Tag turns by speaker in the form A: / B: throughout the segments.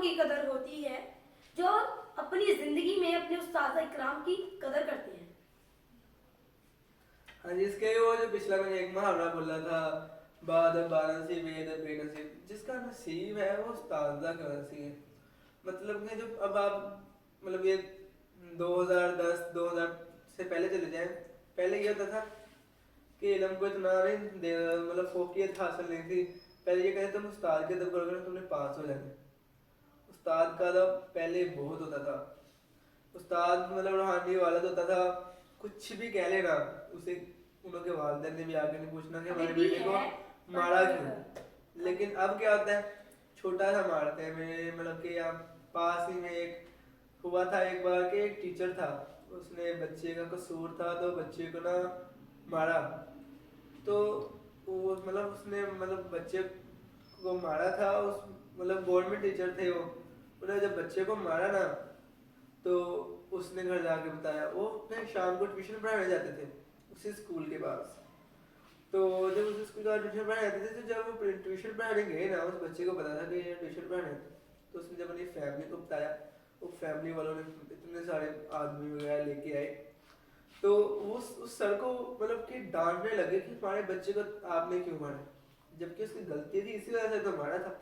A: استادوں کی قدر ہوتی ہے جو اپنی زندگی میں اپنے استاد اکرام کی قدر کرتے ہیں.
B: ہاں جی، اس کے وہ جو پچھلا میں نے ایک محاورہ بولا تھا، باد بانسی وید بے نصیب، جس کا نصیب ہے وہ استاذہ کا نصیب ہے. مطلب کہ جب اب آپ مطلب یہ 2010 سے پہلے چلے جائیں، پہلے یہ ہوتا تھا کہ علم کو اتنا نہیں مطلب فوقیت حاصل نہیں تھی. پہلے یہ کہتے تم استاد کے ادب کرو گے تم نے پاس ہو جانا. استاد کا ادب پہلے بہت ہوتا تھا. استاد مطلب روحانی والد ہوتا تھا، کچھ بھی کہہ لینا اسے انہوں کے والدین نے بھی آگے نہیں پوچھنا کہ ہمارے بیٹے کو مارا کیوں. لیکن اب کیا ہوتا ہے، چھوٹا سا مارتے ہیں. میرے مطلب کہ یہاں پاس ہی میں ایک ہوا تھا ایک بار کہ ایک ٹیچر تھا، اس نے بچے کا قصور تھا تو بچے کو نا مارا. تو وہ مطلب اس نے مطلب بچے کو مارا تھا. اس مطلب گورنمنٹ ٹیچر تھے وہ. انہوں نے جب بچے کو مارا نا تو اس نے گھر جا کے بتایا. وہ اپنے شام کو ٹیوشن پڑھانے جاتے تھے اسی اسکول کے پاس. تو جب اس اسکول کا ٹیوشن پڑھانے جاتے تھے تو جب وہ ٹیوشن پڑھانے گئے نا، اس بچے کو پتا تھا کہ یہ ٹیوشن پڑھانے، تو اس نے جب اپنی فیملی کو بتایا، وہ فیملی والوں نے اتنے سارے آدمی وغیرہ لے کے آئے. تو اس سر کو مطلب کہ ڈانٹنے لگے کہ ہمارے بچے کو آپ نے کیوں مارا، جبکہ اس کی غلطی تھی، اسی وجہ سے تو مارا تھا.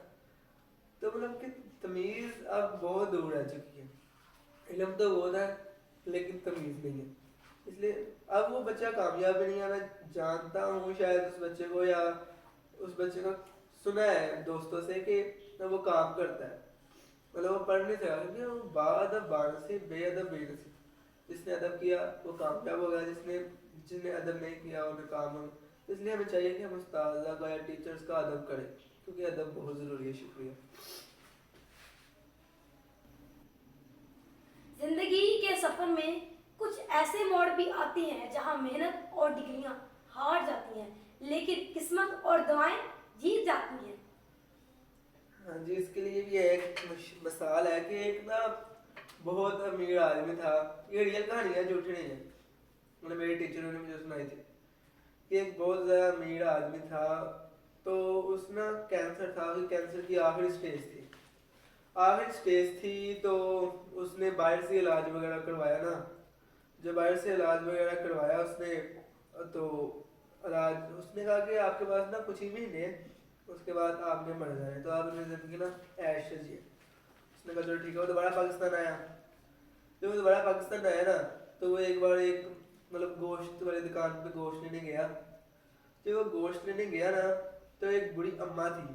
B: تو مطلب کہ تمیز اب بہت دور رہ چکی ہے. علم تو بہت ہے لیکن تمیز نہیں ہے. اس لیے اب وہ بچہ کامیاب نہیں ہے. میں جانتا ہوں شاید اس بچے کو، یا اس بچے کو سنا ہے دوستوں سے کہ وہ کام کرتا ہے، مطلب وہ پڑھ نہیں سکا کیونکہ وہ بادب بانسی بے ادب بے نصیب. جس نے ادب کیا وہ کامیاب ہو گیا، جس نے ادب نہیں کیا وہ ناکام ہو. اس لیے ہمیں چاہیے کہ ہم استاذہ کا یا ٹیچرز کا ادب کریں، کیونکہ ادب بہت ضروری ہے. شکریہ.
A: زندگی کے سفر میں کچھ ایسے موڑ بھی آتے ہیں جہاں محنت اور ڈگریاں ہار جاتی ہیں لیکن قسمت اور دعائیں جیت جاتی ہیں.
B: ہاں جی، اس کے لیے بھی ایک مثال ہے کہ ایک نا بہت امیر آدمی تھا. یہ ریئل کہانی ہے، جھوٹی نہیں ہے، مطلب میرے ٹیچروں نے مجھے سنائی تھی کہ ایک بہت زیادہ امیر آدمی تھا. تو اس نا کینسر تھا، کینسر کی آخری سٹیج تھی. تو اس نے باہر سے علاج وغیرہ کروایا نا. جب باہر سے علاج وغیرہ کروایا اس نے، تو علاج اس نے کہا کہ آپ کے پاس نا کچھ ہی مہینے ہیں، اس کے بعد آپ نے مر جانا ہے، تو آپ اپنی زندگی نا عیش کیجیے. اس نے کہا چلو ٹھیک ہے. وہ دوبارہ پاکستان آیا. جب وہ دوبارہ پاکستان آیا نا تو وہ ایک بار ایک مطلب گوشت والی دکان پہ گوشت لینے گیا. جب وہ گوشت لینے گیا نا تو ایک بڑی اماں تھی.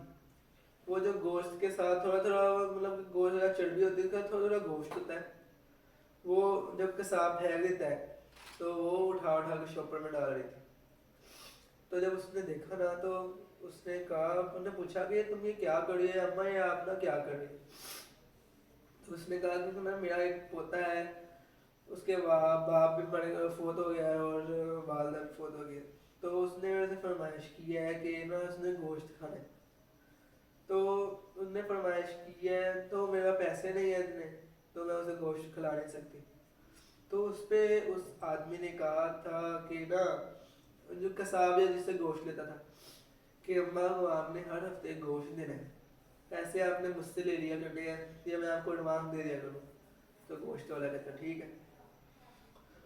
B: وہ جو گوشت کے ساتھ تھوڑا تھوڑا مطلب گوشت کا چربی ہوتی ہے، تھوڑا تھوڑا گوشت ہوتا ہے، وہ جب قصاب پھینک دیتا ہے تو وہ اٹھا اٹھا کے شاپر میں ڈال رہی تھی. تو جب اس نے دیکھا نا تو اس نے کہا، انہوں نے پوچھا کہ تم یہ کیا کر رہی ہے اماں، یہ آپ نا کیا کر رہی ہے. تو اس نے کہا کہ میرا ایک پوتا ہے، اس کے باپ بھی فوت ہو گیا ہے اور والدہ بھی فوت ہو گئی ہے. تو اس نے میرے سے فرمائش کی ہے کہ نا اس نے گوشت کھانا ہے. تو اس نے فرمائش کی ہے تو میرے پاس پیسے نہیں ہیں اتنے، تو میں اسے گوشت کھلا نہیں سکتی. تو اس پہ اس آدمی نے کہا تھا کہ نا جو قصاب ہے جس سے گوشت لیتا تھا کہ اماں وہ آپ نے ہر ہفتے گوشت دینا ہے، پیسے آپ نے مجھ سے لے لیا کرنے ہیں یا میں آپ کو ایڈوانس دے دیا کروں. تو گوشت والا کہتا ٹھیک ہے.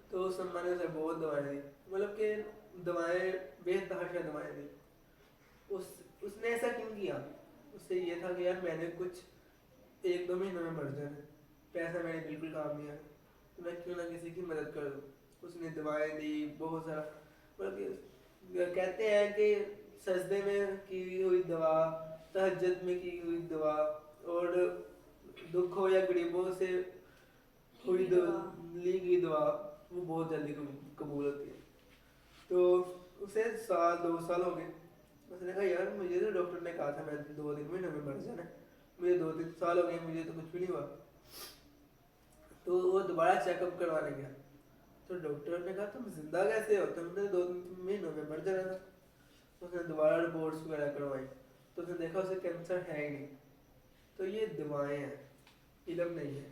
B: تو اس اماں نے اسے بہت دوائیں دی، مطلب کہ دوائیں بے تحاشا دوائیں دی. اس نے ایسا کیوں کیا؟ اس سے یہ تھا کہ یار میں نے کچھ 1-2 مہینوں میں مر جانا ہے، پیسہ میرے بالکل کام نہیں آیا، تو میں کیوں نہ کسی کی مدد کر دوں. اس نے دوائیں دی بہت سارا. مطلب کہتے ہیں کہ سجدے میں کی ہوئی دعا، تہجد میں کی ہوئی دعا، اور دکھ ہو یا غریبوں سے ہوئی لی گئی دعا وہ بہت جلدی قبول ہوتی ہے. تو اسے 2 سال ہو گئے. اس نے کہا یار مجھے تو ڈاکٹر نے کہا تھا میں 2-3 مہینوں میں مر جانا ہے، مجھے 2-3 سال ہو گئے مجھے تو کچھ بھی نہیں ہوا. تو وہ دوبارہ چیک اپ کروانے گیا. تو ڈاکٹر نے کہا تم زندہ کیسے ہو، تم نے 2-3 مہینوں میں مر جانا تھا. اس نے دوبارہ رپورٹس وغیرہ کروائی تو اس نے دیکھا اسے کینسر ہے ہی نہیں. تو یہ دعائیں ہیں، علم نہیں ہے.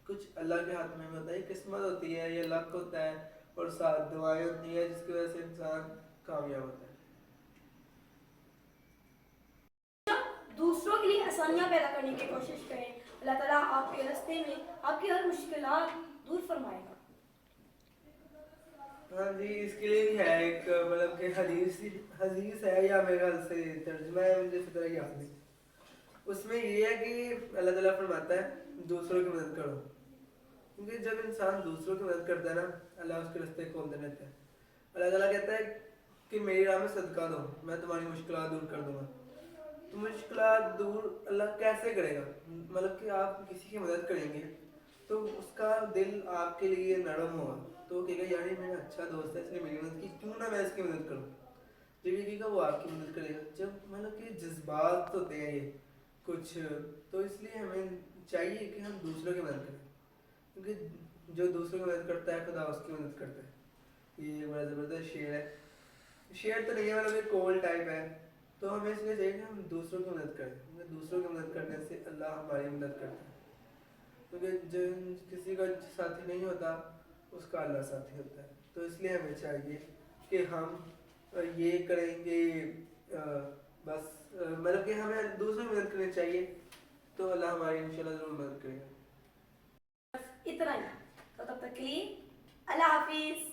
B: کچھ اللہ کے ہاتھ میں ہوتا ہے، قسمت ہوتی ہے، یہ لک ہوتا ہے، اور ساتھ دعائیں ہوتی ہیں جس کی وجہ سے انسان کامیاب ہوتا ہے.
A: دوسروں کے لیے آسانیاں پیدا کرنے کی کوشش کریں اللہ تعالیٰ آپ کے راستے میں آپ کی ہر مشکلات دور فرمائے گا.
B: ہاں جی، اس کے لیے بھی ہے ایک مطلب کہ حدیث ہے یا میرے خیال سے ترجمہ ہے، مجھے اس طرح یاد نہیں. اس میں یہ ہے کہ اللہ تعالیٰ فرماتا ہے دوسروں کی مدد کرو، کیونکہ جب انسان دوسروں کی مدد کرتا ہے نا اللہ اس کے راستے کھولتے رہتا ہے. اللہ تعالیٰ کہتا ہے کہ میری راہ میں صدقہ دو، میں تمہاری مشکلات دور کر دوں گا. تو مشکلات دور اللہ کیسے کرے گا؟ مطلب کہ آپ کسی کی مدد کریں گے تو اس کا دل آپ کے لیے نرم ہوگا، تو وہ کہے گا یار یہ میرا اچھا دوست ہے، اس نے میری مدد کی، کیوں نہ میں اس کی مدد کروں. جب یہ کہے گا وہ آپ کی مدد کرے گا. جب مطلب کہ جذبات ہوتے ہیں یہ کچھ، تو اس لیے ہمیں چاہیے کہ ہم دوسروں کی مدد کریں، کیونکہ جو دوسروں کی مدد کرتا ہے خدا اس کی مدد کرتا ہے. یہ بڑا زبردست شعر ہے. شعر تو نہیں ہے، مطلب ایک کول ٹائپ ہے. تو ہمیں اس لیے چاہیے کہ ہم دوسروں کی مدد کریں، کیونکہ دوسروں کی مدد کرنے سے اللہ ہماری مدد کرتا ہے. کیونکہ جو کسی کا ساتھی نہیں ہوتا اس کا اللہ ساتھی ہوتا ہے. تو اس لیے ہمیں چاہیے کہ ہم یہ کریں گے، بس مطلب کہ ہمیں دوسروں کی مدد کرنی چاہیے، تو اللہ ہماری انشاءاللہ ضرور مدد کرے گا.
A: اتنا ہی. تو تب تک کے لیے اللہ حافظ.